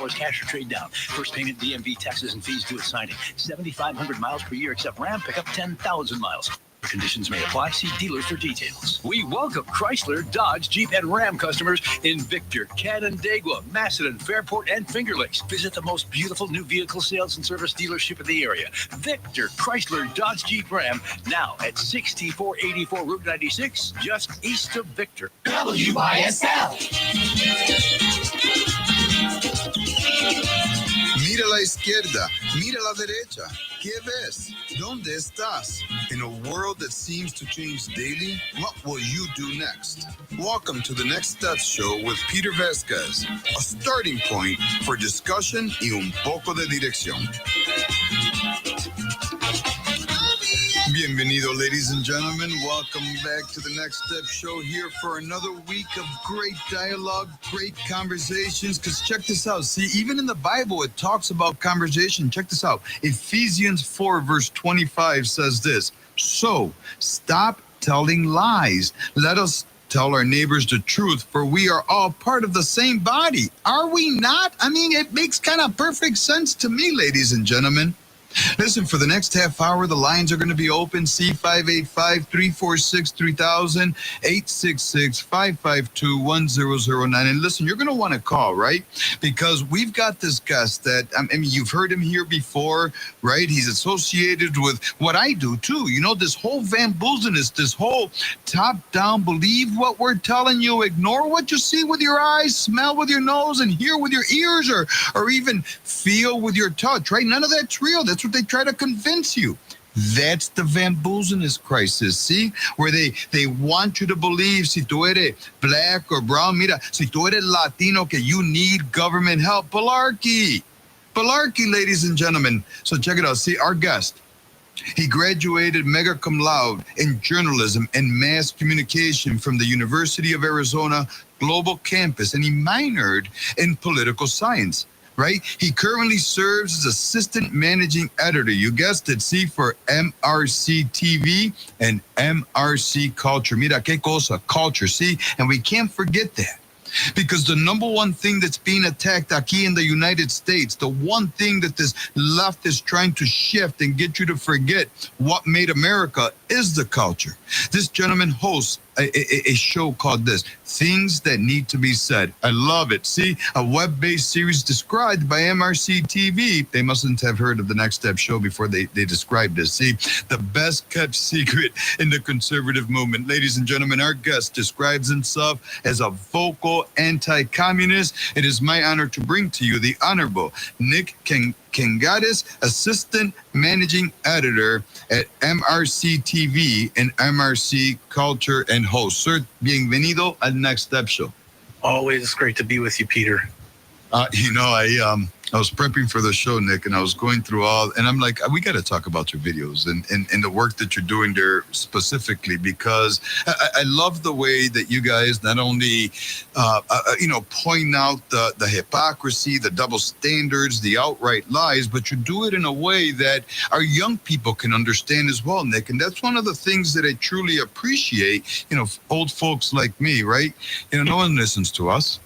cash or trade down. First payment, DMV taxes and fees due at signing. 7,500 miles per year except Ram. Pick up 10,000 miles. Conditions may apply. See dealer for details. We welcome Chrysler, Dodge, Jeep, and Ram customers in Victor, Canandaigua, Macedon, Fairport, and Finger Lakes. Visit the most beautiful new vehicle sales and service dealership in the area. Victor, Chrysler, Dodge, Jeep, Ram, now at 6484 Route 96, just east of Victor. WYSL. Mira a la izquierda, mira a la derecha. ¿Qué ves? ¿Dónde estás? In a world that seems to change daily, what will you do next? Welcome to the Next Steps Show with Peter Vasquez, a starting point for discussion y un poco de dirección. Bienvenido, ladies and gentlemen. Welcome back to the Next Step Show, here for another week of great dialogue, great conversations. Because check this out. See, even in the Bible, it talks about conversation. Check this out. Ephesians 4, verse 25 says this. So, stop telling lies. Let us tell our neighbors the truth, for we are all part of the same body. Are we not? I mean, it makes kind of perfect sense to me, ladies and gentlemen. Listen, for the next half hour, the lines are going to be open. C585-346-3000, 866-552-1009. And listen, you're going to want to call, right? Because we've got this guest that, I mean, you've heard him here before, right? He's associated with what I do, too. You know, this whole bamboozleness, this whole top-down, believe what we're telling you, ignore what you see with your eyes, smell with your nose, and hear with your ears, or even feel with your touch, right? None of that's real. That's what they try to convince you. That's the bamboozleness crisis, see? Where they want you to believe, si tú eres black or brown, mira, si tú eres Latino, que you need government help. Malarkey. Malarkey, ladies and gentlemen. So check it out. See, our guest, he graduated magna cum laude in journalism and mass communication from the University of Arizona Global Campus, and he minored in political science. Right? He currently serves as assistant managing editor, you guessed it, see, for MRC TV and MRC Culture. Mira, que cosa, culture, see? And we can't forget that. Because the number one thing that's being attacked aquí in the United States, the one thing that this left is trying to shift and get you to forget what made America, is the culture. This gentleman hosts a show called this, Things That Need to Be Said. I love it. See, a web-based series described by MRC TV. They mustn't have heard of the Next Step Show before they described this. See, the best kept secret in the conservative movement. Ladies and gentlemen, our guest describes himself as a vocal anti-communist. It is my honor to bring to you the Honorable Nick Kangadis, Assistant Managing Editor at MRC TV and MRC Culture and host. Sir, bienvenido al Next Step Show. Always great to be with you, Peter. You know, I was prepping for the show, Nick, and I was going through and I'm like, we got to talk about your videos and the work that you're doing there specifically, because I love the way that you guys not only, point out the hypocrisy, the double standards, the outright lies, but you do it in a way that our young people can understand as well, Nick. And that's one of the things that I truly appreciate, old folks like me, right? No one listens to us.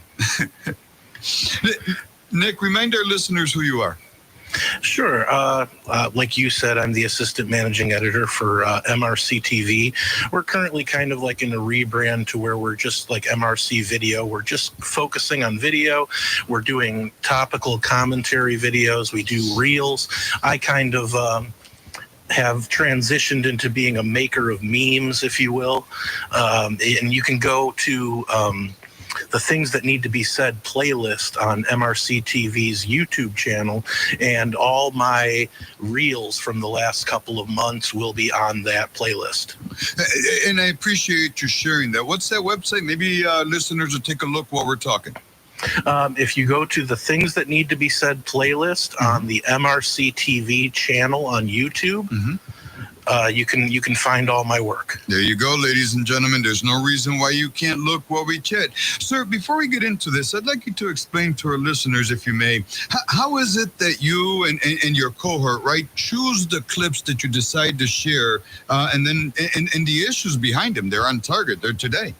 Nick, remind our listeners who you are. Sure. Like you said, I'm the assistant managing editor for MRC TV. We're currently kind of like in a rebrand to where we're just like MRC Video. We're just focusing on video. We're doing topical commentary videos. We do reels. I kind of have transitioned into being a maker of memes, if you will. And you can go to the Things That Need to Be Said playlist on MRC TV's YouTube channel, and all my reels from the last couple of months will be on that playlist. And I appreciate you sharing that. What's that website? Maybe listeners will take a look while we're talking. If you go to the Things That Need to Be Said playlist on the MRC TV channel on YouTube, you can find all my work. There you go, ladies and gentlemen. There's no reason why you can't look while we chat. Sir, before we get into this, I'd like you to explain to our listeners, if you may, how is it that you and your cohort, right, choose the clips that you decide to share, and then and the issues behind them? They're on target. They're today.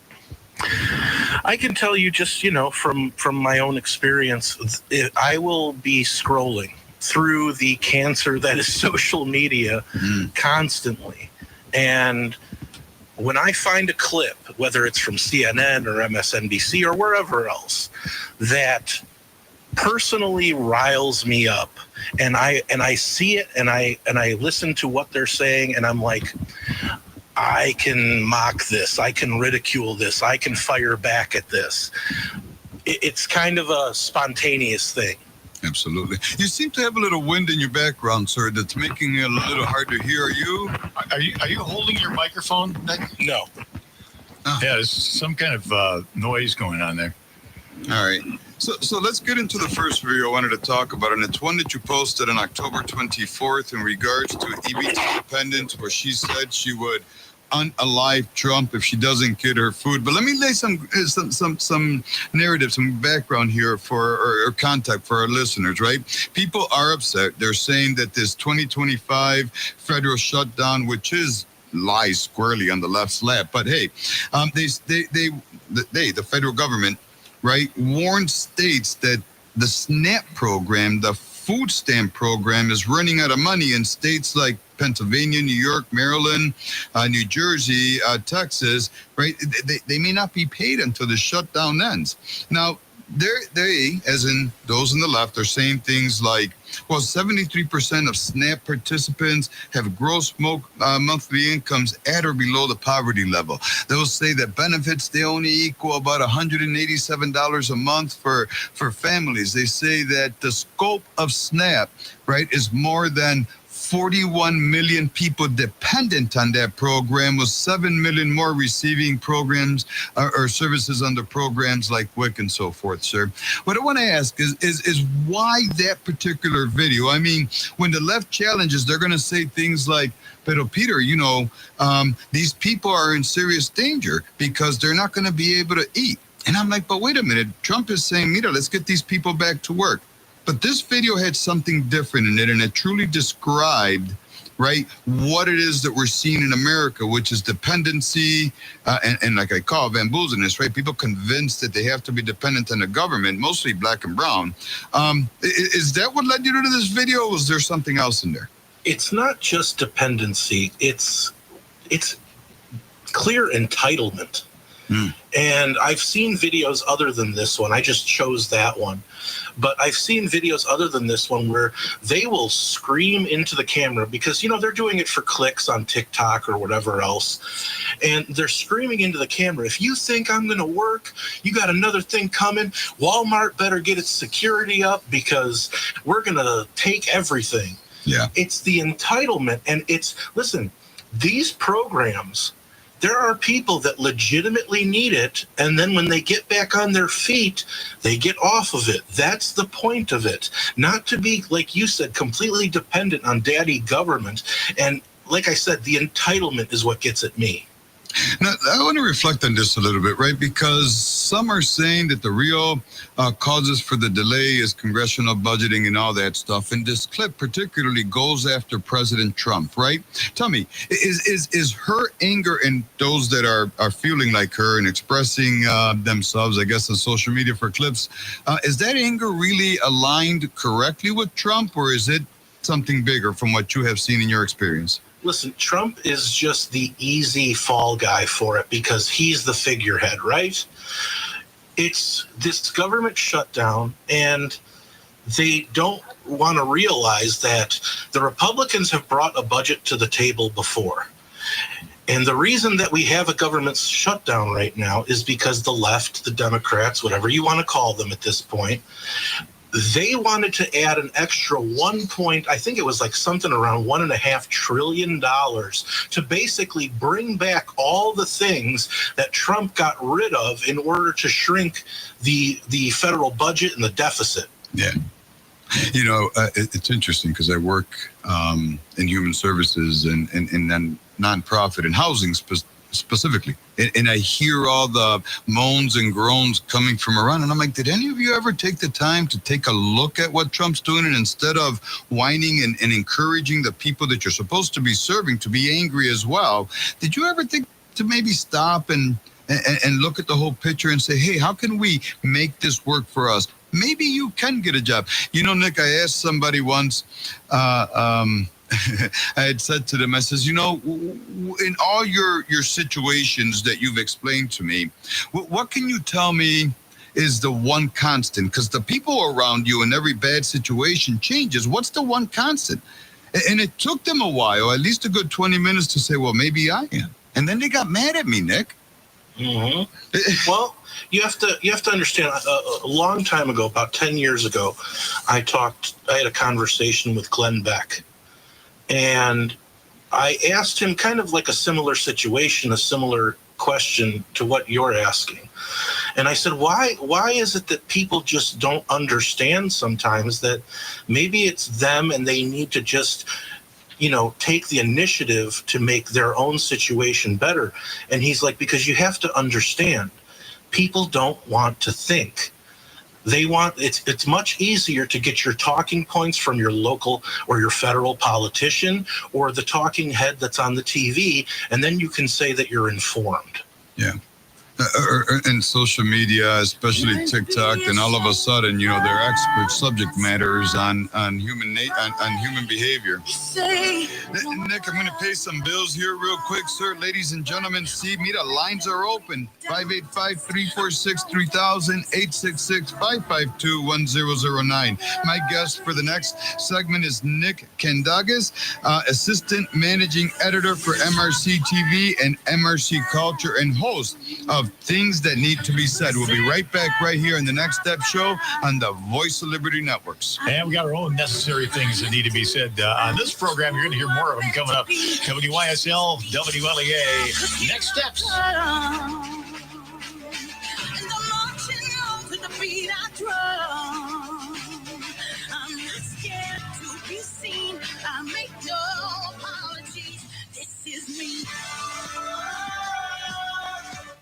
I can tell you just, from my own experience, I will be scrolling through the cancer that is social media constantly. And when I find a clip, whether it's from CNN or MSNBC or wherever else, that personally riles me up, and I see it, and I listen to what they're saying, and I'm like, I can mock this, I can ridicule this, I can fire back at this. It's kind of a spontaneous thing. Absolutely. You seem to have a little wind in your background, sir, that's making it a little hard to hear. Are you holding your microphone, Nick? No. Oh. Yeah, there's some kind of noise going on there. All right. So let's get into the first video I wanted to talk about, and it's one that you posted on October 24th in regards to EBT dependents, where she said she would unalive Trump if she doesn't get her food. But let me lay some narrative, some background here or context for our listeners, right? People are upset. They're saying that this 2025 federal shutdown, which is lies squarely on the left's lap, but hey, the federal government, right, warned states that the SNAP program, the food stamp program, is running out of money in states like Pennsylvania, New York, Maryland, New Jersey, Texas, right? They may not be paid until the shutdown ends. Now, they, as in those on the left, are saying things like, well, 73% of SNAP participants have gross monthly incomes at or below the poverty level. They'll say that benefits, they only equal about $187 a month for families. They say that the scope of SNAP, right, is more than 41 million people dependent on that program, with 7 million more receiving programs or services under programs like WIC and so forth, sir. What I want to ask is why that particular video? I mean, when the left challenges, they're going to say things like, but Peter, these people are in serious danger because they're not going to be able to eat. And I'm like, but wait a minute. Trump is saying, let's get these people back to work. But this video had something different in it, and it truly described, right, what it is that we're seeing in America, which is dependency, and like I call bamboozleness, right? People convinced that they have to be dependent on the government, mostly black and brown. Is that what led you to this video, or was there something else in there? It's not just dependency. It's clear entitlement. And I've seen videos other than this one. I just chose that one. But I've seen videos other than this one where they will scream into the camera because, they're doing it for clicks on TikTok or whatever else. And they're screaming into the camera, if you think I'm going to work, you got another thing coming. Walmart better get its security up because we're going to take everything. Yeah. It's the entitlement. And listen, these programs, there are people that legitimately need it, and then when they get back on their feet, they get off of it. That's the point of it. Not to be, like you said, completely dependent on daddy government. And like I said, the entitlement is what gets at me. Now, I want to reflect on this a little bit, right? Because some are saying that the real causes for the delay is congressional budgeting and all that stuff. And this clip particularly goes after President Trump, right? Tell me, is her anger and those that are feeling like her and expressing themselves, I guess, on social media for clips, is that anger really aligned correctly with Trump, or is it something bigger from what you have seen in your experience? Listen, Trump is just the easy fall guy for it because he's the figurehead, right? It's this government shutdown, and they don't want to realize that the Republicans have brought a budget to the table before. And the reason that we have a government shutdown right now is because the left, the Democrats, whatever you want to call them at this point, they wanted to add an extra I think it was like something around $1.5 trillion to basically bring back all the things that Trump got rid of in order to shrink the federal budget and the deficit. Yeah. It's interesting because I work in human services and nonprofit and housing specifically. And I hear all the moans and groans coming from around. And I'm like, did any of you ever take the time to take a look at what Trump's doing? And instead of whining and encouraging the people that you're supposed to be serving to be angry as well, did you ever think to maybe stop and and look at the whole picture and say, hey, how can we make this work for us? Maybe you can get a job. You know, Nick, I asked somebody once, I had said to them, I says, you know, in all your situations that you've explained to me, what can you tell me is the one constant? Because the people around you in every bad situation changes. What's the one constant? And it took them a while, at least a good 20 minutes to say, well, maybe I am. And then they got mad at me, Nick. Mm-hmm. Well, you have to understand. A long time ago, about 10 years ago, I had a conversation with Glenn Beck, and I asked him kind of like a similar situation, a similar question to what you're asking. And I said, why is it that people just don't understand sometimes that maybe it's them and they need to just, you know, take the initiative to make their own situation better? And he's like, because you have to understand, people don't want to think. They want, it's much easier to get your talking points from your local or your federal politician or the talking head that's on the TV, and then you can say that you're informed. Yeah. And social media, especially TikTok, and all of a sudden, you know, they're expert subject matters on human behavior. Nick, I'm going to pay some bills here real quick, sir. Ladies and gentlemen, see me. The lines are open. 585-346-3000, 866-552-1009. My guest for the next segment is Nick Kangadis, Assistant Managing Editor for MRC TV and MRC Culture and host of Things That Need to Be Said. We'll be right back right here in the Next Step Show on the Voice of Liberty Networks. And we got our own necessary things that need to be said. On this program, you're going to hear more of them coming up. WYSL, WLEA, Next Steps.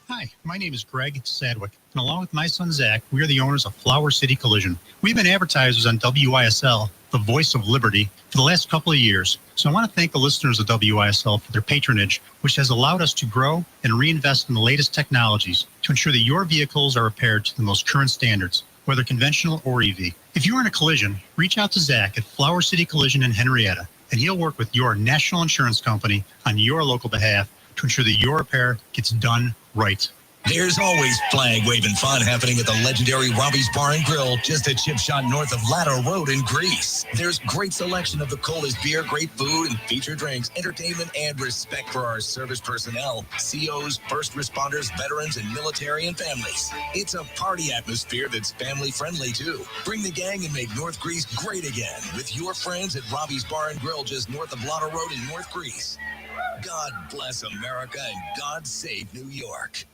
Hi, my name is Greg Sadwick, and along with my son Zach, we are the owners of Flower City Collision. We've been advertisers on WYSL, the Voice of Liberty, for the last couple of years. So I want to thank the listeners of WYSL for their patronage, which has allowed us to grow and reinvest in the latest technologies to ensure that your vehicles are repaired to the most current standards, whether conventional or EV. If you're in a collision, reach out to Zach at Flower City Collision in Henrietta, and he'll work with your national insurance company on your local behalf to ensure that your repair gets done right. There's always flag-waving fun happening at the legendary Robbie's Bar and Grill, just a chip shot north of Ladder Road in Greece. There's great selection of the coldest beer, great food, and feature drinks, entertainment, and respect for our service personnel, COs, first responders, veterans, and military and families. It's a party atmosphere that's family-friendly, too. Bring the gang and make North Greece great again with your friends at Robbie's Bar and Grill, just north of Ladder Road in North Greece. God bless America and God save New York.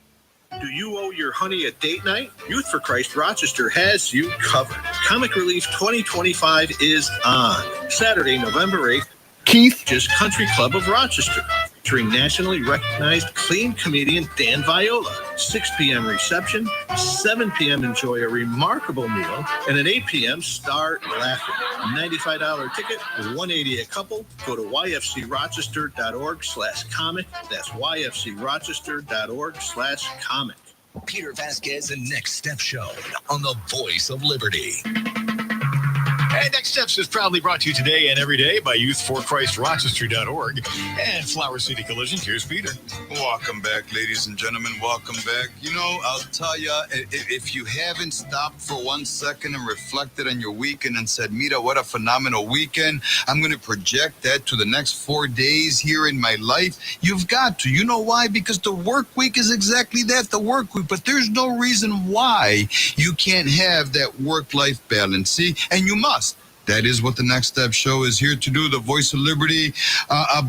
Do you owe your honey a date night? Youth for Christ Rochester has you covered. Comic Relief 2025 is on Saturday, November 8th. Keith's Country Club of Rochester, featuring nationally recognized clean comedian Dan Viola. 6 p.m. reception, 7 p.m. enjoy a remarkable meal, and at 8 p.m. start laughing. $95 ticket, $180 a couple. Go to yfcrochester.org/comic. That's yfcrochester.org/comic. Peter Vasquez and Next Step Show on the Voice of Liberty. And Next Steps is proudly brought to you today and every day by YouthForChristRochester.org and Flower City Collision. Here's Peter. Welcome back, ladies and gentlemen. Welcome back. You know, I'll tell you, if you haven't stopped for 1 second and reflected on your weekend and said, Mira, what a phenomenal weekend. I'm going to project that to the next 4 days here in my life. You've got to. You know why? Because the work week is exactly that, the work week. But there's no reason why you can't have that work-life balance. See? And you must. That is what the Next Step Show is here to do. The Voice of Liberty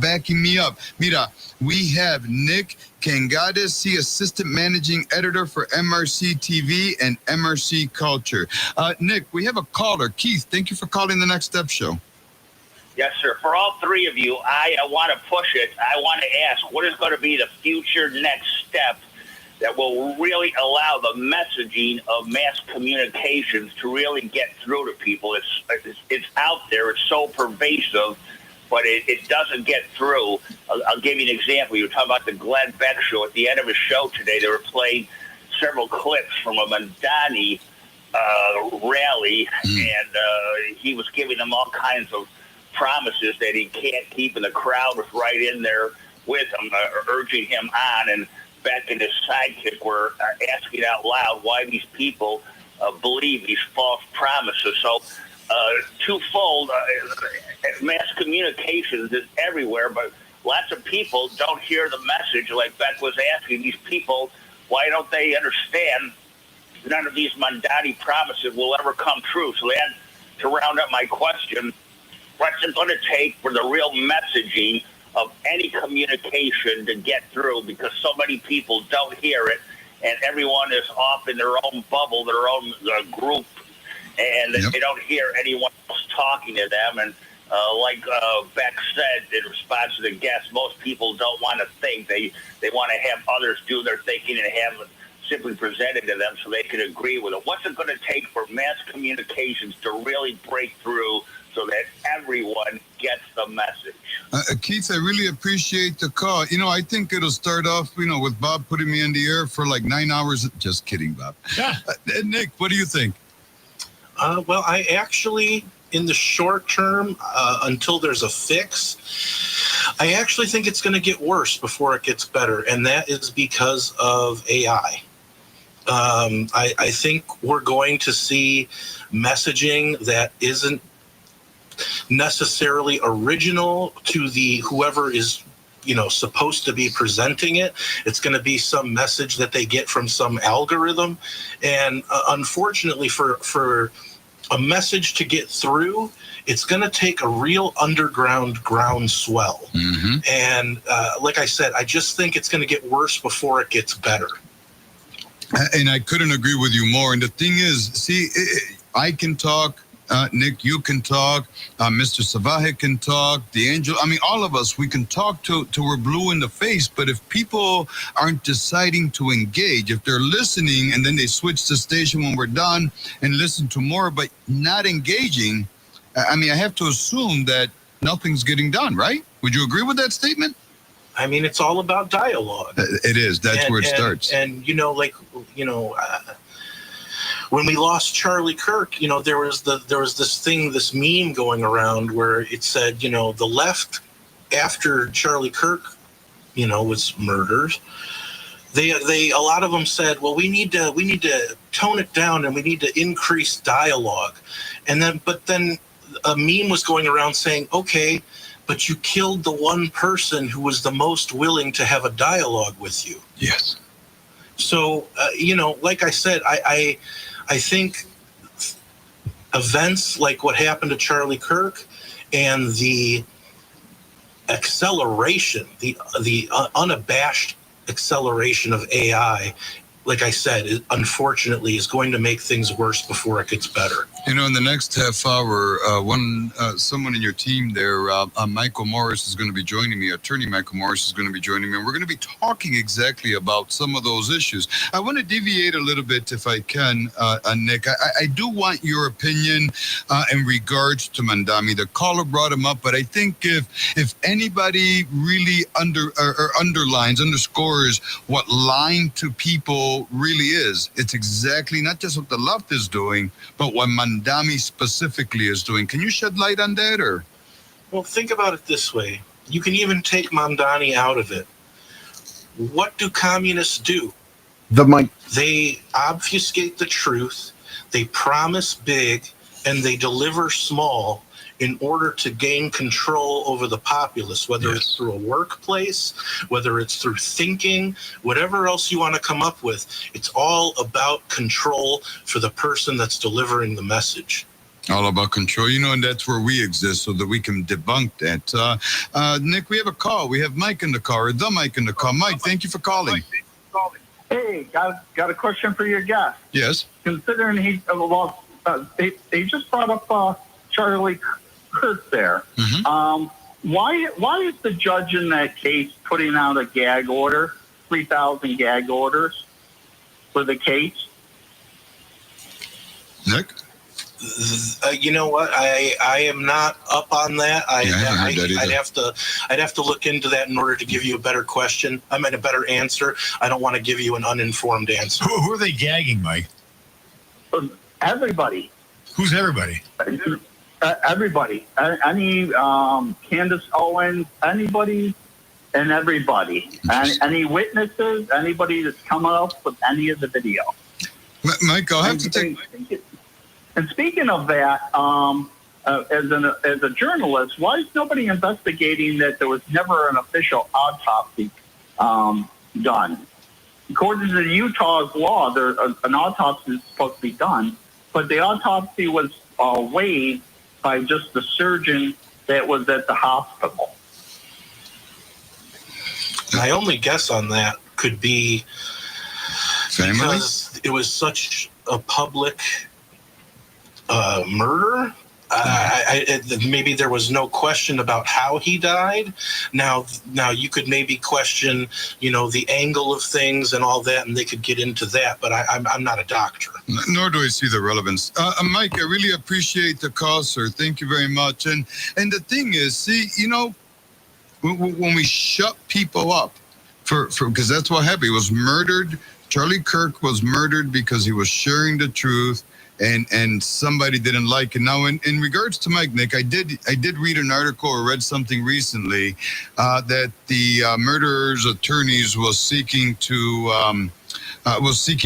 backing me up. Mira, we have Nick Kangadis, Assistant Managing Editor for MRC TV and MRC Culture. Nick, we have a caller. Keith, thank you for calling the Next Step Show. Yes, sir. For all three of you, I want to push it. I want to ask, what is going to be the future next step that will really allow the messaging of mass communications to really get through to people? It's out there. It's so pervasive but it doesn't get through. I'll give you an example. You were talking about the Glenn Beck show. At the end of his show today, they were playing several clips from a Mamdani rally, and he was giving them all kinds of promises that he can't keep, and the crowd was right in there with him, urging him on. And Beck and his sidekick were asking out loud why these people believe these false promises. So twofold, mass communications is everywhere, but lots of people don't hear the message. Like Beck was asking these people, why don't they understand none of these Mamdani promises will ever come true? So they had to round up my question, what's it going to take for the real messaging of any communication to get through, because so many people don't hear it, and everyone is off in their own bubble, their own group, and they don't hear anyone else talking to them. And like Beck said in response to the guest, most people don't want to think. They want to have others do their thinking and have it simply presented to them so they can agree with it. What's it going to take for mass communications to really break through so that everyone gets the message? Keith, I really appreciate the call. I think it'll start off, with Bob putting me in the air for like 9 hours. Just kidding, Bob. Yeah. Nick, what do you think? Well, I actually, in the short term, until there's a fix, I actually think it's going to get worse before it gets better, and that is because of AI. I think we're going to see messaging that isn't necessarily original to the whoever is supposed to be presenting it. It's going to be some message that they get from some algorithm, and unfortunately for a message to get through, it's going to take a real underground groundswell. And like I said, I just think it's going to get worse before it gets better. And I couldn't agree with you more. And the thing is, I can talk, Nick, you can talk, Mr. Savaje can talk, the Angel. I mean, all of us, we can talk till we're blue in the face. But if people aren't deciding to engage, if they're listening and then they switch the station when we're done and listen to more, but not engaging, I mean, I have to assume that nothing's getting done, right? Would you agree with that statement? I mean, it's all about dialogue. It is. That's where it starts. And, when we lost Charlie Kirk, there was this meme going around where it said, the left, after Charlie Kirk, was murdered, a lot of them said, well, we need to tone it down and we need to increase dialogue. But then a meme was going around saying, okay, but you killed the one person who was the most willing to have a dialogue with you. Yes. So, like I said, I think events like what happened to Charlie Kirk and the acceleration, the unabashed acceleration of AI, like I said, unfortunately is going to make things worse before it gets better. In the next half hour, someone in your team there, Michael Morris, is going to be joining me. Attorney Michael Morris is going to be joining me, and we're going to be talking exactly about some of those issues. I want to deviate a little bit, if I can, Nick. I do want your opinion in regards to Mamdani. The caller brought him up, but I think if anybody really underscores what lying to people really is, it's exactly not just what the left is doing, but what Mamdani specifically is doing. Can you shed light on that? Or? Well, think about it this way. You can even take Mamdani out of it. What do communists do? They obfuscate the truth, they promise big, and they deliver small in order to gain control over the populace, whether it's through a workplace, whether it's through thinking, whatever else you want to come up with. It's all about control for the person that's delivering the message. All about control, and that's where we exist so that we can debunk that. Nick, we have a call. We have Mike in the car, or the Mike in the call. Mike, thank you for calling. Hey, got a question for your guest. Yes. Considering he just brought up Charlie Kirk there. Why is the judge in that case putting out a gag order, 3,000 gag orders for the case? Nick? You know what? I am not up on that. I haven't heard that either. I'd have to look into that in order to give you a better question. I mean, a better answer. I don't want to give you an uninformed answer. Who are they gagging, Mike? Everybody. Who's everybody? Everybody. Any Candace Owens, anybody and everybody. Any witnesses, anybody that's coming up with any of the video. Mike, I'll have to take... And speaking of that, as a journalist, why is nobody investigating that there was never an official autopsy done? According to Utah's law, an autopsy is supposed to be done, but the autopsy was waived by just the surgeon that was at the hospital. My only guess on that could be because it was such a public murder. Maybe there was no question about how he died. Now you could maybe question, the angle of things and all that, and they could get into that. But I'm not a doctor. Nor do I see the relevance. Mike, I really appreciate the call, sir. Thank you very much. And the thing is, when we shut people up for because that's what happened. He was murdered. Charlie Kirk was murdered because he was sharing the truth. And somebody didn't like it. Now, in regards to Mike, Nick, I did read an article or read something recently that the murderer's attorneys was seeking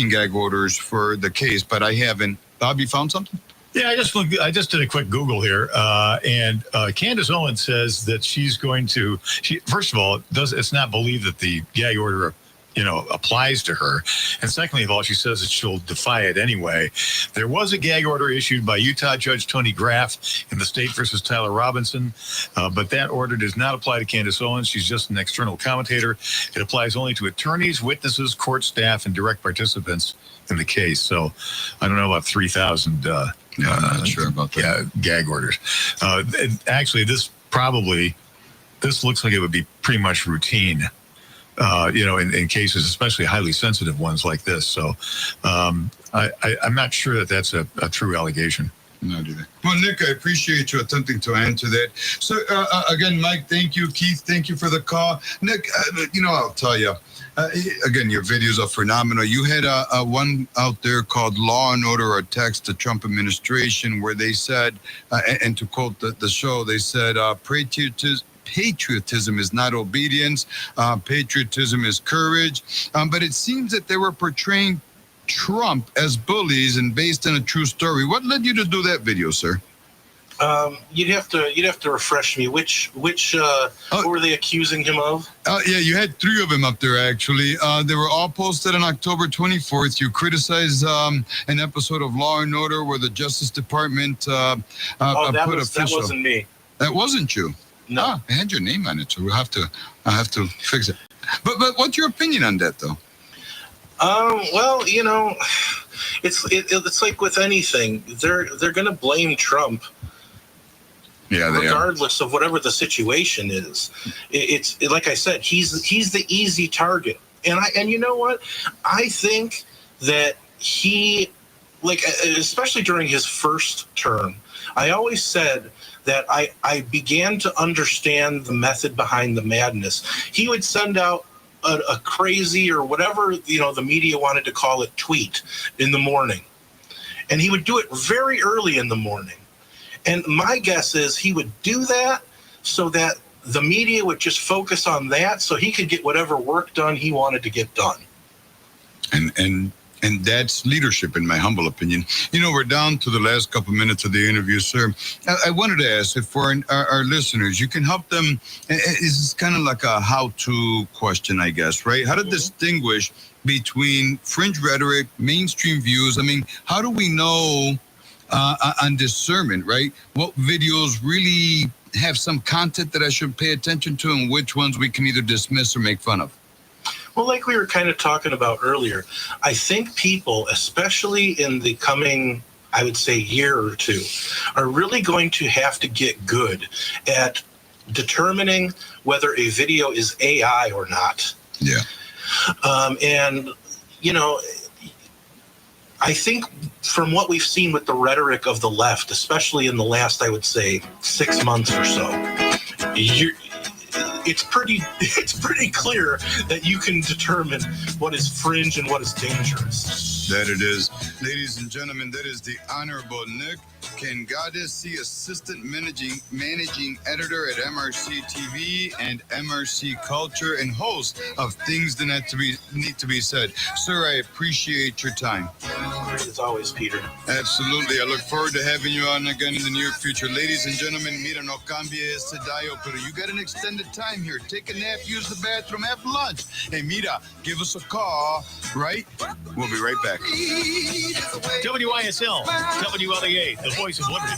gag orders for the case, but I haven't. Bob, you found something? Yeah, I just did a quick Google here, and Candace Owens says that she's going to. First of all, it's not believed that the gag order applies to her. And secondly of all, she says that she'll defy it anyway. There was a gag order issued by Utah Judge Tony Graff in the State versus Tyler Robinson, but that order does not apply to Candace Owens. She's just an external commentator. It applies only to attorneys, witnesses, court staff, and direct participants in the case. So I don't know about 3,000 I'm not sure about that. Gag orders. Actually, this looks like it would be pretty much routine. In cases, especially highly sensitive ones like this. So I'm not sure that that's a true allegation. No, do they? Well, Nick, I appreciate you attempting to answer that. So, again, Mike, thank you. Keith, thank you for the call. Nick, I'll tell you, again, your videos are phenomenal. You had one out there called Law and Order Attacks the Trump Administration, where they said, and to quote the show, they said, patriotism is not obedience. Patriotism is courage. But it seems that they were portraying Trump as bullies and based on a true story. What led you to do that video, sir? You'd have to refresh me. Which what were they accusing him of? Yeah, you had 3 of them up there actually. They were all posted on October 24th. You criticized an episode of Law and Order where the Justice Department that wasn't me. That wasn't you. No, it had your name on it, so I have to fix it. But what's your opinion on that, though? Well, it's like with anything, they're going to blame Trump. Yeah, regardless of whatever the situation is. It's like I said, he's the easy target, and you know what? I think that he, especially during his first term, I always said that I began to understand the method behind the madness. He would send out a crazy or whatever, the media wanted to call it, tweet in the morning. And he would do it very early in the morning. And my guess is he would do that so that the media would just focus on that so he could get whatever work done he wanted to get done. And that's leadership, in my humble opinion. We're down to the last couple minutes of the interview, sir. I wanted to ask if for our listeners, you can help them. It's kind of like a how-to question, I guess, right? How to distinguish between fringe rhetoric, mainstream views. I mean, how do we know on discernment, right? What videos really have some content that I should pay attention to and which ones we can either dismiss or make fun of? Well, like we were kind of talking about earlier, I think people, especially in the coming, I would say, year or two, are really going to have to get good at determining whether a video is AI or not. Yeah. I think from what we've seen with the rhetoric of the left, especially in the last, I would say, 6 months or so, it's pretty clear that you can determine what is fringe and what is dangerous. That it is. Ladies and gentlemen, that is the Honorable Nick Kangadis, Assistant Managing Editor at MRC TV and MRC Culture and host of Things That Need to Be Said. Sir, I appreciate your time. As always, Peter. Absolutely. I look forward to having you on again in the near future. Ladies and gentlemen, mira, no cambie este dial, pero you got an extended time here. Take a nap, use the bathroom, have lunch. Hey, mira, give us a call, right? We'll be right back. WYSL, WLEA, the voice of liberty.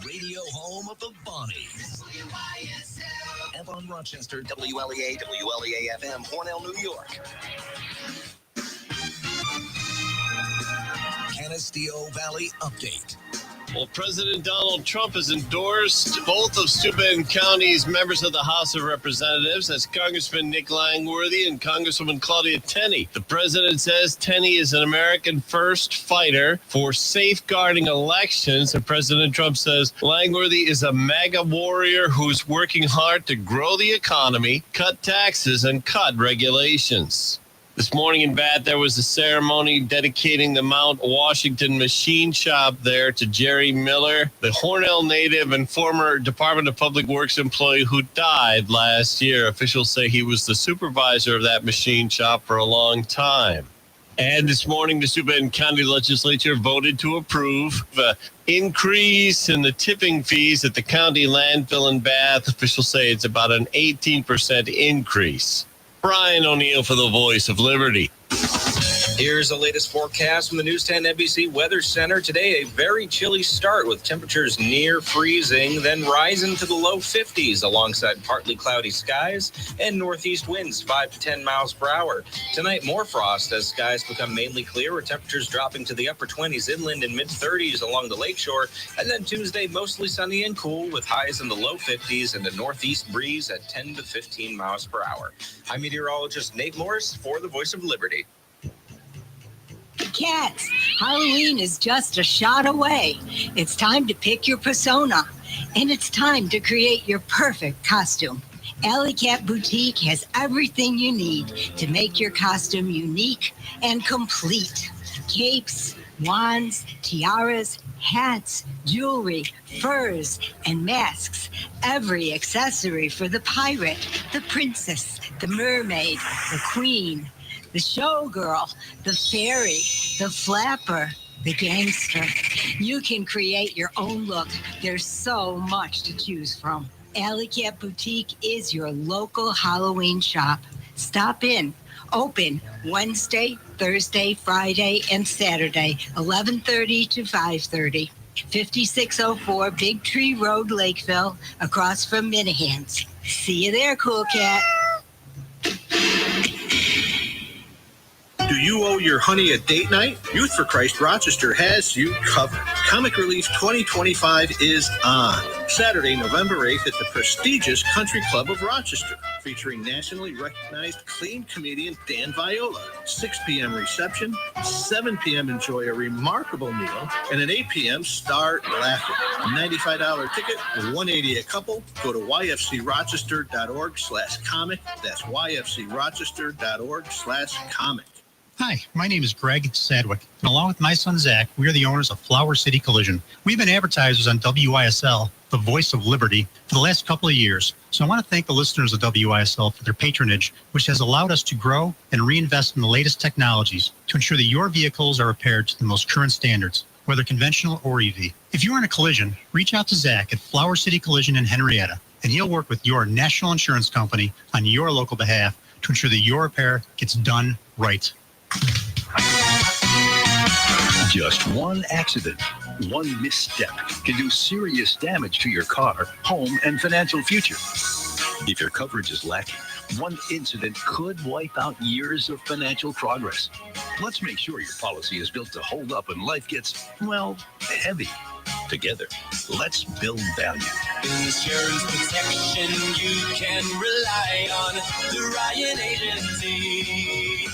Radio home of the Bonnies. Avon, Rochester, WLEA, WLEA FM, Hornell, New York. Canisteo Valley Update. Well, President Donald Trump has endorsed both of Steuben County's members of the House of Representatives. That's Congressman Nick Langworthy and Congresswoman Claudia Tenney. The president says Tenney is an American first fighter for safeguarding elections. And President Trump says Langworthy is a MAGA warrior who's working hard to grow the economy, cut taxes, and cut regulations. This morning in Bath, there was a ceremony dedicating the Mount Washington machine shop there to Jerry Miller, the Hornell native and former Department of Public Works employee who died last year. Officials say he was the supervisor of that machine shop for a long time. And this morning, the Steuben County Legislature voted to approve the increase in the tipping fees at the county landfill in Bath. Officials say it's about an 18% increase. Brian O'Neill for the Voice of Liberty. Here's the latest forecast from the News 10 NBC Weather Center. Today, a very chilly start with temperatures near freezing, then rising to the low 50s alongside partly cloudy skies and northeast winds 5 to 10 miles per hour. Tonight, more frost as skies become mainly clear with temperatures dropping to the upper 20s inland and mid 30s along the lakeshore. And then Tuesday, mostly sunny and cool with highs in the low 50s and a northeast breeze at 10 to 15 miles per hour. I'm meteorologist Nate Morris for the Voice of Liberty. Cats, Halloween is just a shot away. It's time to pick your persona, and it's time to create your perfect costume. Alley Cat Boutique has everything you need to make your costume unique and complete. Capes, wands, tiaras, hats, jewelry, furs, and masks. Every accessory for the pirate, the princess, the mermaid, the queen, the showgirl, the fairy, the flapper, the gangster. You can create your own look. There's so much to choose from. Alley Cat Boutique is your local Halloween shop. Stop in. Open Wednesday, Thursday, Friday, and Saturday, 11:30 to 5:30. 5604 Big Tree Road, Lakeville, across from Minahan's. See you there, cool cat. Do you owe your honey a date night? Youth for Christ Rochester has you covered. Comic Relief 2025 is on Saturday, November 8th at the prestigious Country Club of Rochester, featuring nationally recognized clean comedian Dan Viola. 6 p.m. reception, 7 p.m. enjoy a remarkable meal, and at 8 p.m. start laughing. $95 ticket, $180 a couple. Go to yfcrochester.org/comic. That's yfcrochester.org/comic. Hi, my name is Greg Sadwick, and along with my son Zach, we are the owners of Flower City Collision. We've been advertisers on WYSL, the Voice of Liberty, for the last couple of years. So I want to thank the listeners of WYSL for their patronage, which has allowed us to grow and reinvest in the latest technologies to ensure that your vehicles are repaired to the most current standards, whether conventional or EV. If you're in a collision, reach out to Zach at Flower City Collision in Henrietta, and he'll work with your national insurance company on your local behalf to ensure that your repair gets done right. Just one accident, one misstep can do serious damage to your car, home, and financial future. If your coverage is lacking, one incident could wipe out years of financial progress. Let's make sure your policy is built to hold up when life gets, well, heavy. Together, let's build value. Insurance protection you can rely on. The Ryan Agency.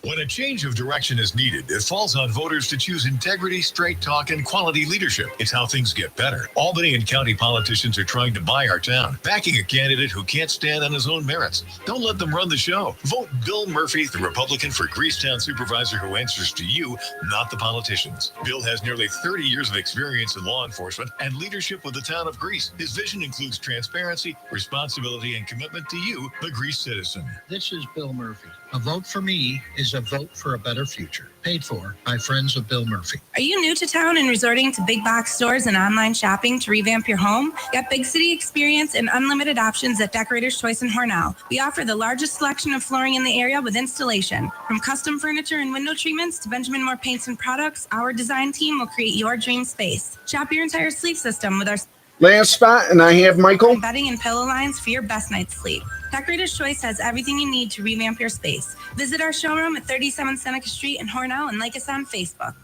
When a change of direction is needed, it falls on voters to choose integrity, straight talk, and quality leadership. It's how things get better. Albany and county politicians are trying to buy our town, backing a candidate who can't stand on his own merits. Don't let them run the show. Vote Bill Murphy, the Republican for Greasetown supervisor who answers to you, not the politicians. Bill has nearly 30 years of experience in law enforcement and leadership with the town of Grease. His vision includes transparency, responsibility, and commitment to you, the Grease citizen. This is Bill Murphy. A vote for me is a vote for a better future. Paid for by friends of Bill Murphy. Are you new to town and resorting to big box stores and online shopping to revamp your home? Get big city experience and unlimited options at Decorator's Choice in Hornell. We offer the largest selection of flooring in the area with installation. From custom furniture and window treatments to Benjamin Moore paints and products, our design team will create your dream space. Shop your entire sleep system with our last spot, and I have Michael. Bedding and pillow lines for your best night's sleep. Decorator's Choice has everything you need to revamp your space. Visit our showroom at 37 Seneca Street in Hornell and like us on Facebook.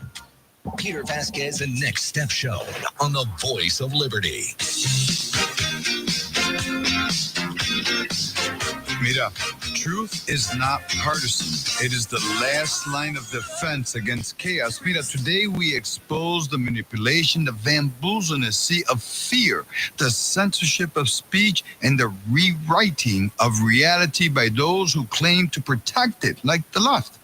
Peter Vasquez and Next Step Show on the Voice of Liberty. Mira, truth is not partisan. It is the last line of defense against chaos. Mira, today we expose the manipulation, the bamboozleness of fear, the censorship of speech, and the rewriting of reality by those who claim to protect it, like the left.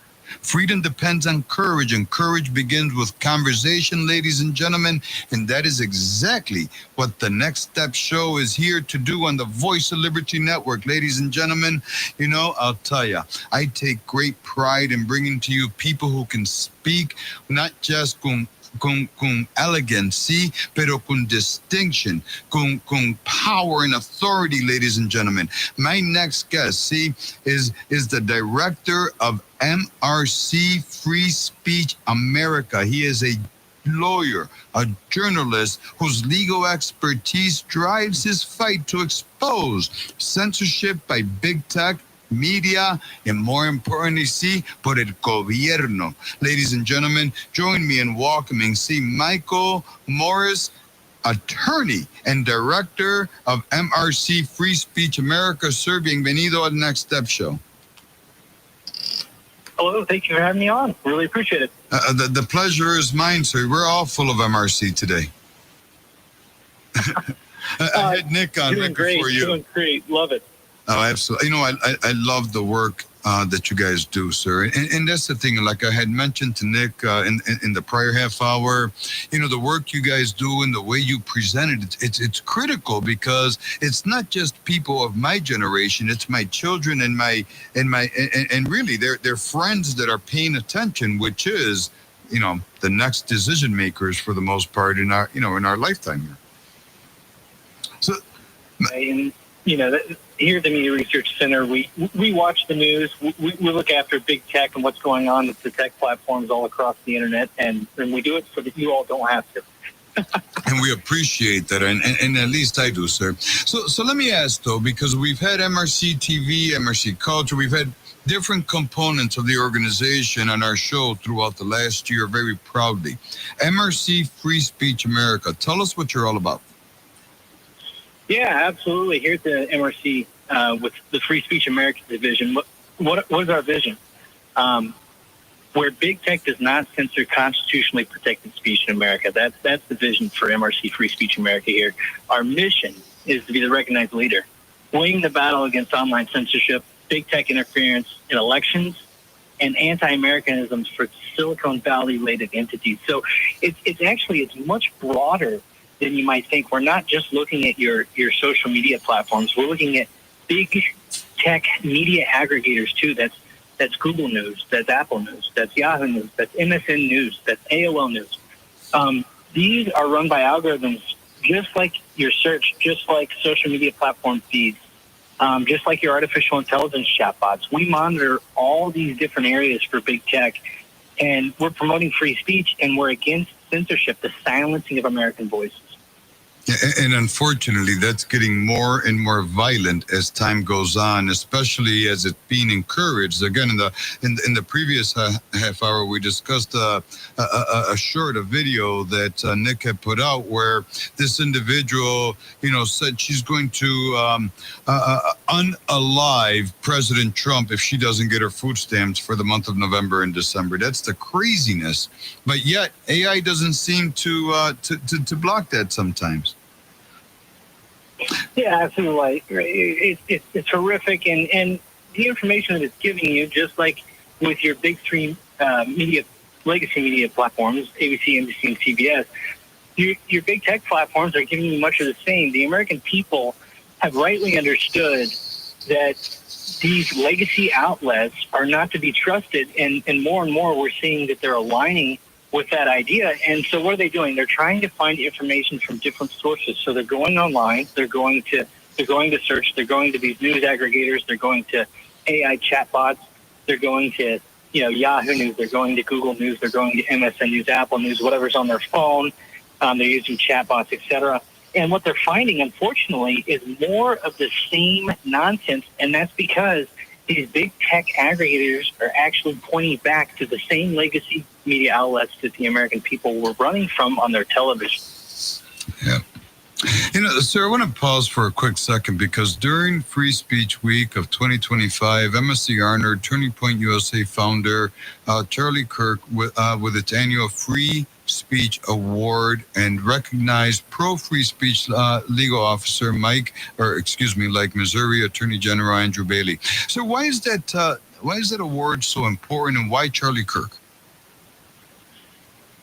Freedom depends on courage, and courage begins with conversation, ladies and gentlemen. And that is exactly what the Next Step Show is here to do on the Voice of Liberty Network. Ladies and gentlemen, you know, I'll tell you, I take great pride in bringing to you people who can speak, not just con elegancy, pero con distinction, con power and authority, ladies and gentlemen. My next guest, is the director of MRC Free Speech America. He is a lawyer, a journalist whose legal expertise drives his fight to expose censorship by big tech, media, and more importantly, por el gobierno. Ladies and gentlemen, join me in welcoming Michael Morris, attorney and director of MRC Free Speech America. Sir, bienvenido al Next Step Show. Hello, thank you for having me on. Really appreciate it. The pleasure is mine, sir. We're all full of MRC today. I had Nick on right before you. Doing great. Love it. Oh, absolutely. You know, I love the work that you guys do, sir. And that's the thing, like I had mentioned to Nick in the prior half hour, you know, the work you guys do and the way you present it, it's critical because it's not just people of my generation, it's my children and really they're friends that are paying attention, which is, you know, the next decision makers for the most part in our lifetime here. So, and, you know, here at the Media Research Center, we watch the news. We look after big tech and what's going on with the tech platforms all across the internet, and we do it so that you all don't have to. And we appreciate that, and at least I do, sir. So let me ask, though, because we've had MRC TV, MRC Culture, we've had different components of the organization on our show throughout the last year very proudly. MRC Free Speech America, tell us what you're all about. Yeah, absolutely. Here at the MRC with the Free Speech America division, what is our vision? Where big tech does not censor constitutionally protected speech in America. That's the vision for MRC Free Speech America here. Our mission is to be the recognized leader, winning the battle against online censorship, big tech interference in elections, and anti-Americanism for Silicon Valley-related entities. So it's much broader than you might think. We're not just looking at your social media platforms. We're looking at big tech media aggregators too. That's Google News, that's Apple News, that's Yahoo News, that's MSN News, that's AOL News. These are run by algorithms just like your search, just like social media platform feeds, just like your artificial intelligence chatbots. We monitor all these different areas for big tech, and we're promoting free speech, and we're against censorship, the silencing of American voices. And unfortunately, that's getting more and more violent as time goes on, especially as it's being encouraged. Again, in the previous half hour, we discussed a video that Nick had put out where this individual, said she's going to unalive President Trump if she doesn't get her food stamps for the month of November and December. That's the craziness. But yet, AI doesn't seem to block that sometimes. Yeah, absolutely. It's horrific, and the information that it's giving you, just like with your big three legacy media platforms, ABC, NBC, and CBS, your big tech platforms are giving you much of the same. The American people have rightly understood that these legacy outlets are not to be trusted, and more we're seeing that they're aligning with that idea. And so what are they doing? They're trying to find information from different sources. So they're going online, they're going to search, they're going to these news aggregators, they're going to AI chatbots, they're going to Yahoo News, they're going to Google News, they're going to MSN News, Apple News, whatever's on their phone. They're using chatbots, etc. And what they're finding, unfortunately, is more of the same nonsense, and that's because these big tech aggregators are actually pointing back to the same legacy media outlets that the American people were running from on their television. Yeah. Sir, I want to pause for a quick second because during Free Speech Week of 2025, MSC honored Turning Point USA founder Charlie Kirk with its annual Free Speech Award and recognized pro-free speech legal officer like Missouri Attorney General Andrew Bailey. So why is that award so important, and why Charlie Kirk?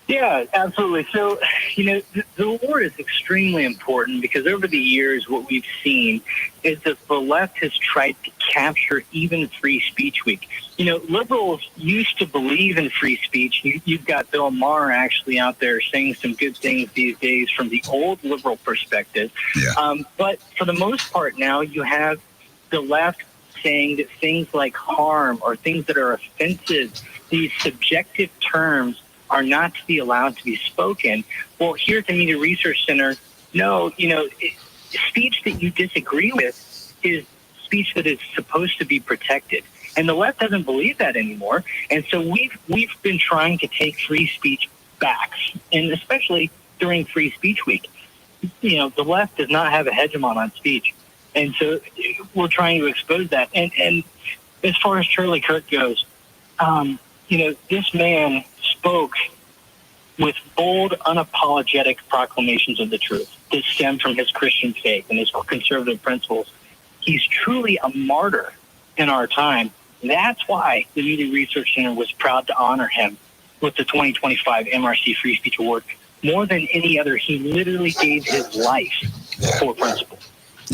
Yeah, absolutely. So, the award is extremely important because over the years, what we've seen is that the left has tried to capture even Free Speech Week. Liberals used to believe in free speech. You've got Bill Maher actually out there saying some good things these days from the old liberal perspective. Yeah. But for the most part now, you have the left saying that things like harm or things that are offensive, these subjective terms, are not to be allowed to be spoken. Well, here at the Media Research Center, speech that you disagree with is speech that is supposed to be protected. And the left doesn't believe that anymore. And so we've been trying to take free speech back, and especially during Free Speech Week. The left does not have a hegemon on speech. And so we're trying to expose that. And as far as Charlie Kirk goes, this man spoke with bold, unapologetic proclamations of the truth that stem from his Christian faith and his conservative principles. He's truly a martyr in our time. That's why the Media Research Center was proud to honor him with the 2025 MRC Free Speech Award. More than any other, he literally gave his life for principle.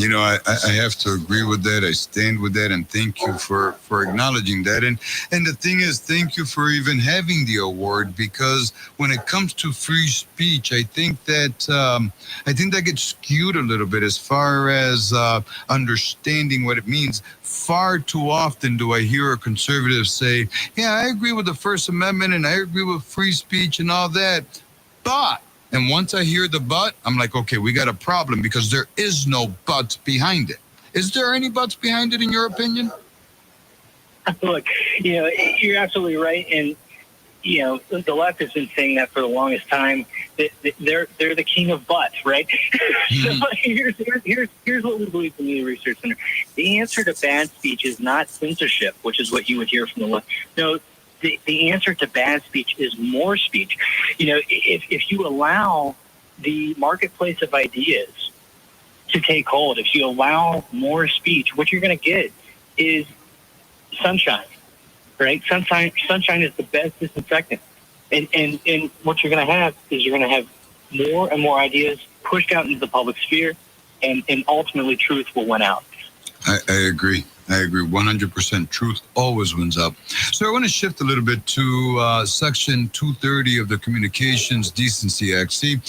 I have to agree with that. I stand with that, and thank you for acknowledging that. And the thing is, thank you for even having the award, because when it comes to free speech, I think that gets skewed a little bit as far as understanding what it means. Far too often do I hear a conservative say, "Yeah, I agree with the First Amendment and I agree with free speech and all that, but." And once I hear the but, I'm like, okay, we got a problem, because there is no but behind it. Is there any buts behind it, in your opinion? Look, you're absolutely right. And, the left has been saying that for the longest time. They're the king of butts, right? So here's what we believe in the Media Research Center. The answer to bad speech is not censorship, which is what you would hear from the left. No, the answer to bad speech is more speech. If you allow the marketplace of ideas to take hold, if you allow more speech, what you're going to get is sunshine, right? Sunshine is the best disinfectant. And what you're going to have is you're going to have more and more ideas pushed out into the public sphere, and ultimately truth will win out. I agree. 100%. Truth always wins out. So I want to shift a little bit to Section 230 of the Communications Decency Act. See,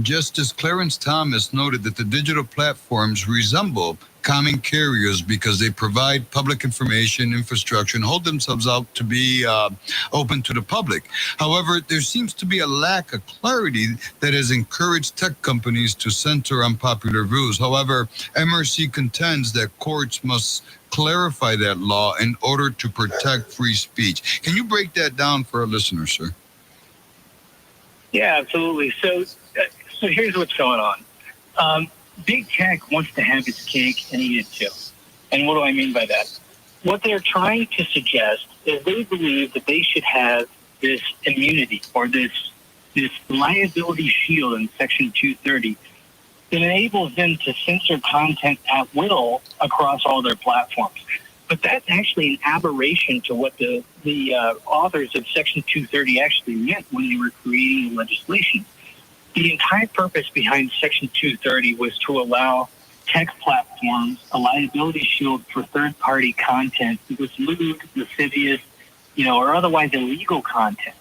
Justice Clarence Thomas noted that the digital platforms resemble common carriers because they provide public information, infrastructure, and hold themselves out to be open to the public. However, there seems to be a lack of clarity that has encouraged tech companies to censor unpopular views. However, MRC contends that courts must clarify that law in order to protect free speech. Can you break that down for our listeners, sir? Yeah, absolutely. So here's what's going on. Big tech wants to have its cake and eat it too. And what do I mean by that? What they're trying to suggest is they believe that they should have this immunity or this liability shield in Section 230 that enables them to censor content at will across all their platforms. But that's actually an aberration to what the authors of Section 230 actually meant when they were creating legislation. The entire purpose behind Section 230 was to allow tech platforms a liability shield for third-party content that was lewd, lascivious, or otherwise illegal content.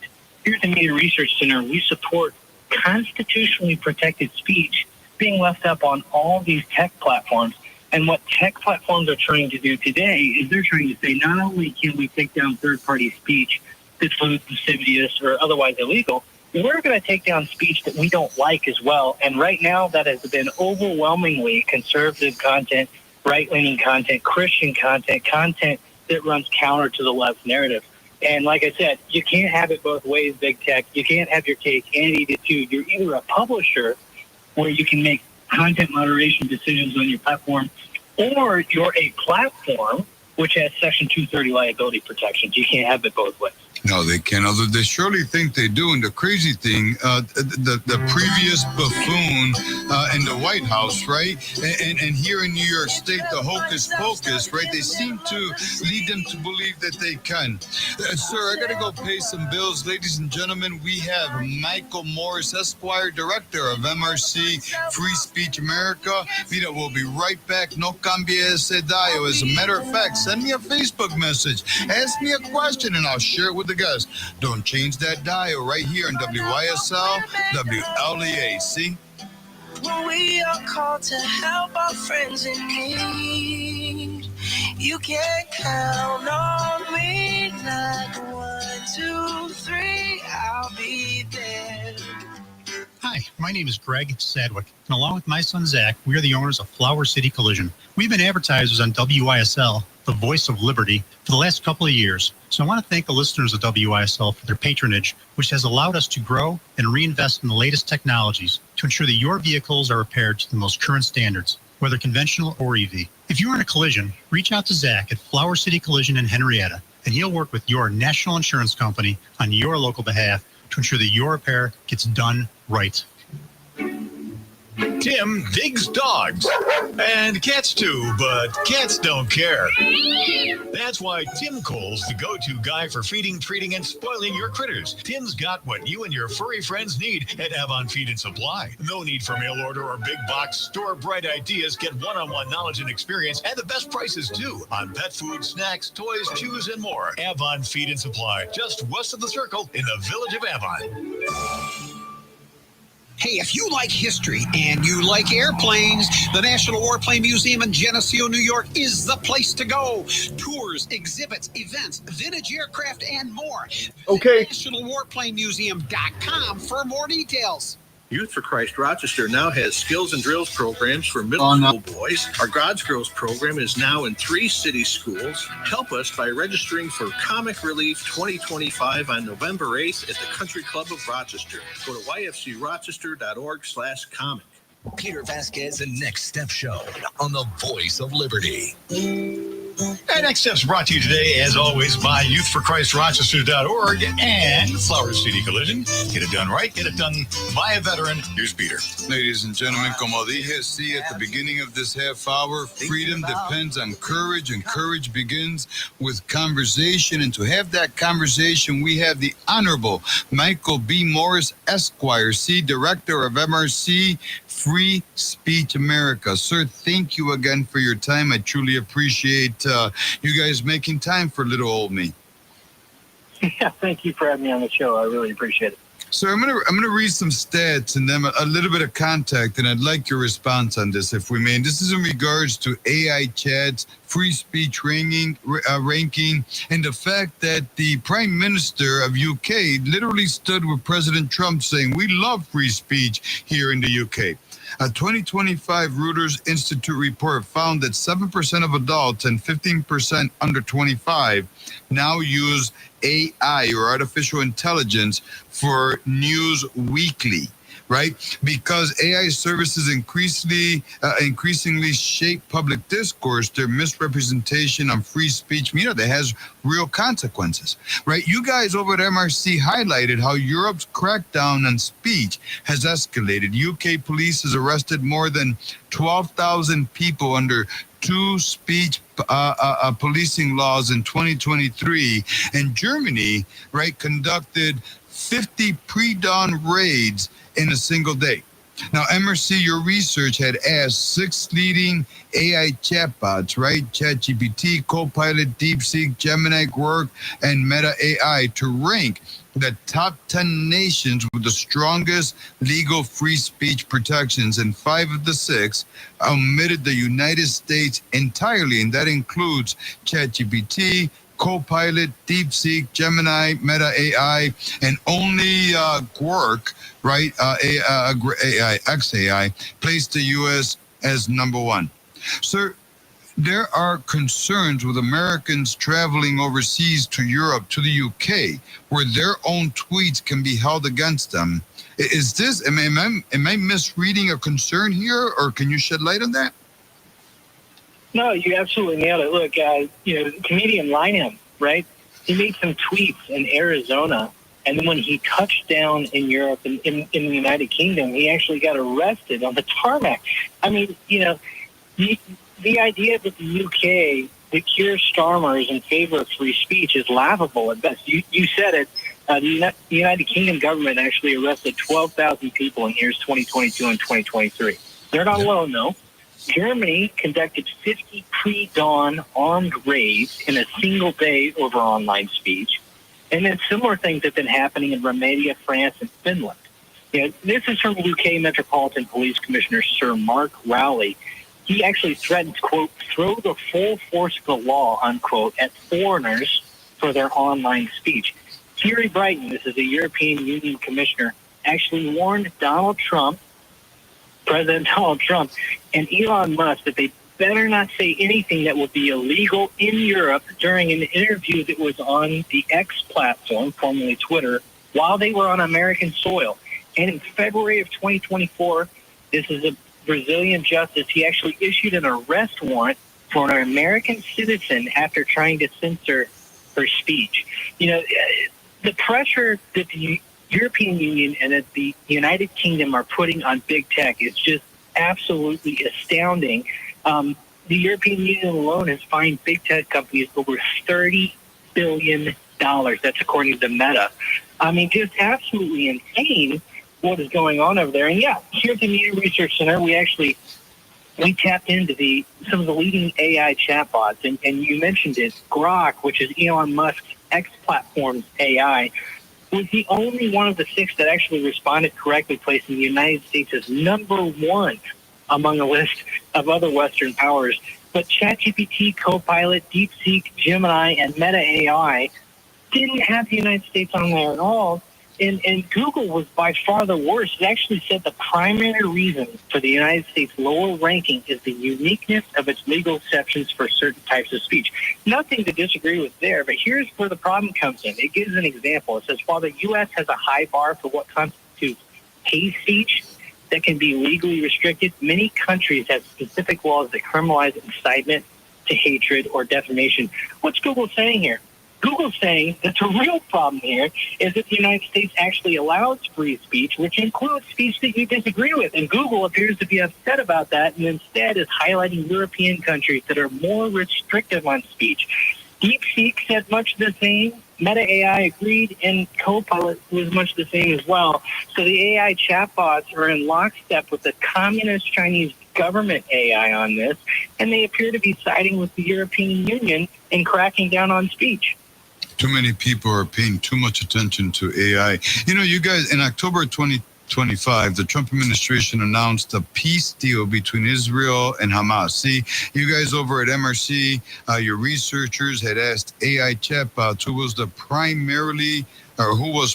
Here at the Media Research Center, we support constitutionally protected speech being left up on all these tech platforms. And what tech platforms are trying to do today is they're trying to say not only can we take down third-party speech that's lewd, lascivious, or otherwise illegal, we're going to take down speech that we don't like as well. And right now, that has been overwhelmingly conservative content, right-leaning content, Christian content, content that runs counter to the left narrative. And like I said, you can't have it both ways, big tech. You can't have your cake and eat it too. You're either a publisher where you can make content moderation decisions on your platform, or you're a platform which has Section 230 liability protections. You can't have it both ways. No, they can't. Although they surely think they do. And the crazy thing, the previous buffoon in the White House, right? And here in New York State, the hocus pocus, right? They seem to lead them to believe that they can. Sir, I got to go pay some bills. Ladies and gentlemen, we have Michael Morris, Esquire, Director of MRC Free Speech America. Mira, we'll be right back. No cambie ese dial. As a matter of fact, send me a Facebook message. Ask me a question, and I'll share it with the guys. Don't change that dial right here on WYSL, WLEA. See? When we are called to help our friends in need, you can count on me. Like 1, 2, 3, I'll be there. Hi, my name is Greg Sadwick, and along with my son Zach, we are the owners of Flower City Collision. We've been advertisers on WYSL, the voice of liberty, for the last couple of years. So I want to thank the listeners of WYSL for their patronage, which has allowed us to grow and reinvest in the latest technologies to ensure that your vehicles are repaired to the most current standards, whether conventional or EV. If you're in a collision, reach out to Zach at Flower City Collision in Henrietta, and he'll work with your national insurance company on your local behalf to ensure that your repair gets done right. Tim digs dogs and cats too, but cats don't care. That's why Tim Cole's the go-to guy for feeding, treating, and spoiling your critters. Tim's got what you and your furry friends need at Avon Feed and Supply. No need for mail order or big box. Store bright ideas, get one-on-one knowledge and experience, and the best prices too on pet food, snacks, toys, shoes, and more. Avon Feed and Supply, just west of the Circle in the village of Avon. Hey, if you like history and you like airplanes, the National Warplane Museum in Geneseo, New York is the place to go. Tours, exhibits, events, vintage aircraft, and more. Okay. NationalWarplaneMuseum.com for more details. Youth for Christ Rochester now has skills and drills programs for middle school boys. Our God's Girls program is now in 3 city schools. Help us by registering for Comic Relief 2025 on November 8th at the Country Club of Rochester. Go to yfcrochester.org/comic. Peter Vasquez and Next Step Show on the Voice of Liberty. And Next Step's brought to you today, as always, by youthforchrist.rochester.org and Flower City Collision. Get it done right, get it done by a veteran. Here's Peter. Ladies and gentlemen, como dije, see at the beginning of this half hour, freedom depends on courage, and courage begins with conversation. And to have that conversation, we have the Honorable Michael B. Morris, Esquire, Director of MRC Free Speech America. Sir, thank you again for your time. I truly appreciate you guys making time for little old me. Yeah, thank you for having me on the show. I really appreciate it. So I'm gonna read some stats and then a little bit of contact, and I'd like your response on this, if we may. And this is in regards to AI chats, free speech ranking, and the fact that the Prime Minister of UK literally stood with President Trump saying, "We love free speech here in the UK." A 2025 Reuters Institute report found that 7% of adults and 15% under 25 now use AI or artificial intelligence for news weekly, right? Because AI services increasingly shape public discourse, their misrepresentation on free speech, that has real consequences, right? You guys over at MRC highlighted how Europe's crackdown on speech has escalated. UK police has arrested more than 12,000 people under two speech policing laws in 2023, and Germany, right, conducted 50 pre-dawn raids in a single day. Now, MRC, your research had asked 6 leading AI chatbots, right? ChatGPT, Copilot, DeepSeek, Gemini, Grok, and Meta AI to rank the top 10 nations with the strongest legal free speech protections, and 5 of the 6 omitted the United States entirely, and that includes ChatGPT, Copilot, DeepSeek, Gemini, Meta AI, and only Grok, right? AI, XAI, placed the U.S. as number 1. Sir, there are concerns with Americans traveling overseas to Europe, to the UK, where their own tweets can be held against them. Is this, am I misreading a concern here, or can you shed light on that? No, you absolutely nailed it. Look, comedian Lynham, right? He made some tweets in Arizona, and then when he touched down in Europe and in the United Kingdom, he actually got arrested on the tarmac. I mean, the idea that the UK, the Keir Starmers in favor of free speech is laughable at best. You said it. The United Kingdom government actually arrested 12,000 people in years 2022 and 2023. They're not alone, though. Germany conducted 50 pre-dawn armed raids in a single day over online speech. And then similar things have been happening in Romania, France, and Finland. This is from UK Metropolitan Police Commissioner Sir Mark Rowley. He actually threatened, quote, throw the full force of the law, unquote, at foreigners for their online speech. Thierry Brighton, this is a European Union commissioner, actually warned President Donald Trump, and Elon Musk that they better not say anything that would be illegal in Europe during an interview that was on the X platform, formerly Twitter, while they were on American soil. And in February of 2024, this is a Brazilian justice, he actually issued an arrest warrant for an American citizen after trying to censor her speech. The pressure that the European Union and that the United Kingdom are putting on big tech is just absolutely astounding. The European Union alone has fined big tech companies over $30 billion. That's according to Meta. I mean, just absolutely insane what is going on over there. And yeah, here at the Media Research Center, we tapped into some of the leading AI chatbots, and you mentioned it. Grok, which is Elon Musk's X platform's AI, was the only one of the 6 that actually responded correctly, placing the United States as number 1 among a list of other Western powers. But ChatGPT, Copilot, DeepSeek, Gemini, and Meta AI didn't have the United States on there at all. And Google was by far the worst. It actually said the primary reason for the United States lower ranking is the uniqueness of its legal exceptions for certain types of speech. Nothing to disagree with there, but here's where the problem comes in. It gives an example. It says, while the U.S. has a high bar for what constitutes hate speech that can be legally restricted, many countries have specific laws that criminalize incitement to hatred or defamation. What's Google saying here? Google's saying that the real problem here is that the United States actually allows free speech, which includes speech that you disagree with. And Google appears to be upset about that and instead is highlighting European countries that are more restrictive on speech. DeepSeek said much the same. Meta AI agreed, and Copilot was much the same as well. So the AI chatbots are in lockstep with the communist Chinese government AI on this, and they appear to be siding with the European Union in cracking down on speech. Too many people are paying too much attention to AI. You know, you guys, in October 2025, the Trump administration announced a peace deal between Israel and Hamas. See, you guys over at MRC, your researchers had asked AI chatbots who was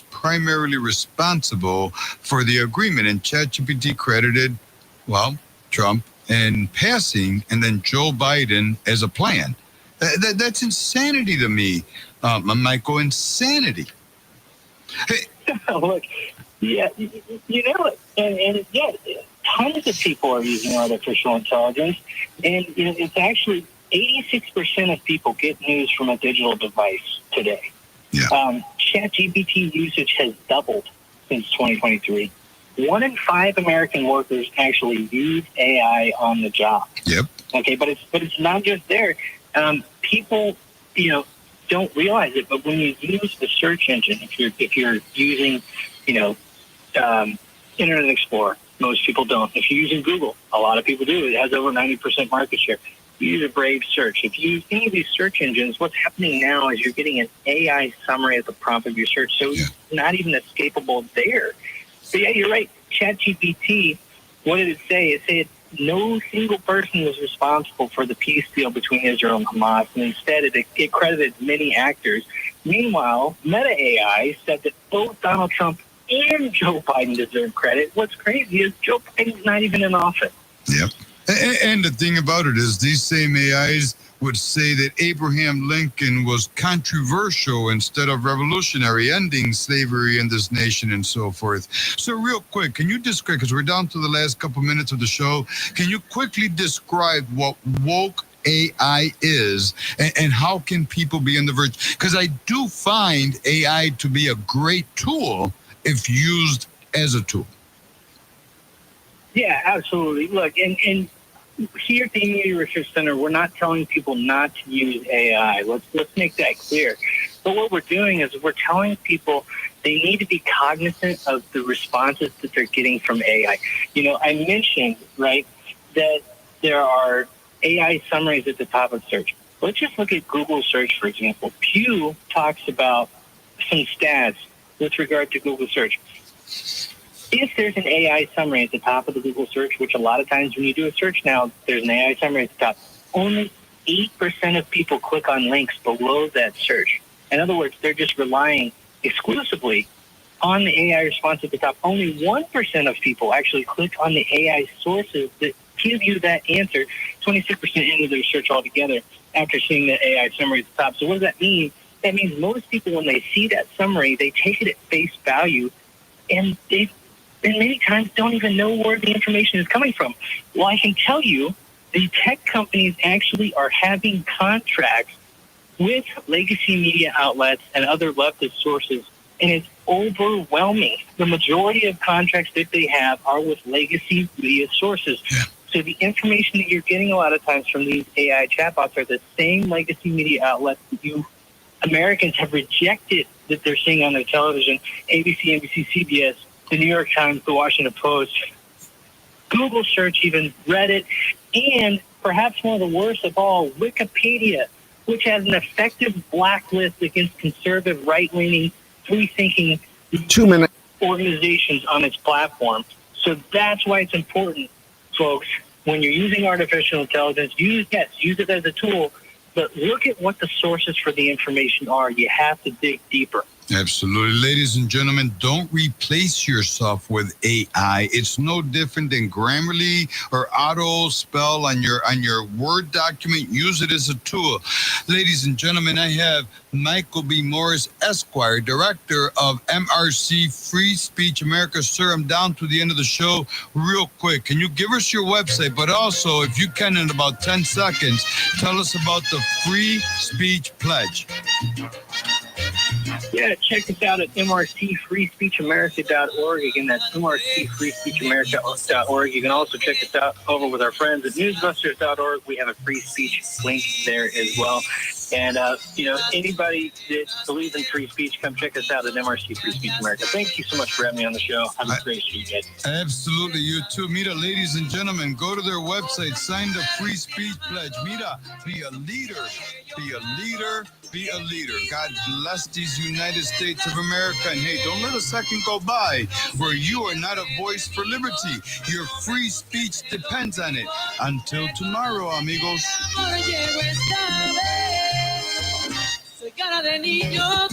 primarily responsible for the agreement, and ChatGPT credited, well, Trump and passing, and then Joe Biden as a plan. That's insanity to me, Michael. Insanity. Hey. Look, yeah, you know, and yeah, tons of people are using artificial intelligence, and you know, it's actually 86% of people get news from a digital device today. Yeah. ChatGPT usage has doubled since 2023. 1 in 5 American workers actually use AI on the job. Yep. Okay, but it's not just there. People, you know, don't realize it, but when you use the search engine, if you're using, you know, Internet Explorer, most people don't. If you're using Google, a lot of people do. It has over 90% market share. You use a Brave search. If you use any of these search engines, what's happening now is you're getting an AI summary at the prompt of your search, so it's not even escapable there. So yeah, you're right. ChatGPT, what did it say? It said no single person was responsible for the peace deal between Israel and Hamas, and instead it credited many actors. Meanwhile, Meta AI said that both Donald Trump and Joe Biden deserve credit. What's crazy is Joe Biden's not even in office. Yep. And the thing about it is these same AIs would say that Abraham Lincoln was controversial instead of revolutionary, ending slavery in this nation and so forth. So real quick, can you describe, because we're down to the last couple minutes of the show, can you quickly describe what woke AI is and how can people be on the verge? Because I do find AI to be a great tool if used as a tool. Yeah, absolutely. Look, and here at the Immunity Research Center, we're not telling people not to use AI. Let's make that clear. But what we're doing is we're telling people they need to be cognizant of the responses that they're getting from AI. You know, I mentioned, right, that there are AI summaries at the top of search. Let's just look at Google search, for example. Pew talks about some stats with regard to Google search. If there's an AI summary at the top of the Google search, which a lot of times when you do a search now, there's an AI summary at the top, only 8% of people click on links below that search. In other words, they're just relying exclusively on the AI response at the top. Only 1% of people actually click on the AI sources that give you that answer, 26% into their search altogether after seeing the AI summary at the top. So what does that mean? That means most people, when they see that summary, they take it at face value, and many times don't even know where the information is coming from. Well, I can tell you, the tech companies actually are having contracts with legacy media outlets and other leftist sources, and it's overwhelming. The majority of contracts that they have are with legacy media sources. Yeah. So the information that you're getting a lot of times from these AI chatbots are the same legacy media outlets that you Americans have rejected that they're seeing on their television: ABC, NBC, CBS, the New York Times, the Washington Post, Google search, even Reddit, and perhaps one of the worst of all, Wikipedia, which has an effective blacklist against conservative, right-leaning, free-thinking 2 minutes organizations on its platform. So that's why it's important, folks, when you're using artificial intelligence, use it as a tool, but look at what the sources for the information are. You have to dig deeper. Absolutely. Ladies and gentlemen, don't replace yourself with AI. It's no different than Grammarly or auto spell on your Word document. Use it as a tool. Ladies and gentlemen, I have Michael B. Morris, Esquire, Director of MRC Free Speech America. Sir, I'm down to the end of the show. Real quick, can you give us your website? But also, if you can, in about 10 seconds, tell us about the Free Speech Pledge. Yeah, check us out at MRCFreeSpeechAmerica.org. Again, that's MRCFreeSpeechAmerica.org. You can also check us out over with our friends at Newsbusters.org. We have a free speech link there as well. And, anybody that believes in free speech, come check us out at MRC Free Speech America. Thank you so much for having me on the show. Have a great weekend. Absolutely. You too. Mira, ladies and gentlemen, go to their website, sign the free speech pledge. Mira, be a leader. Be a leader. Be a leader. God bless these United States of America. And hey, don't let a second go by where you are not a voice for liberty. Your free speech depends on it. Until tomorrow, amigos. Soy cara de niño.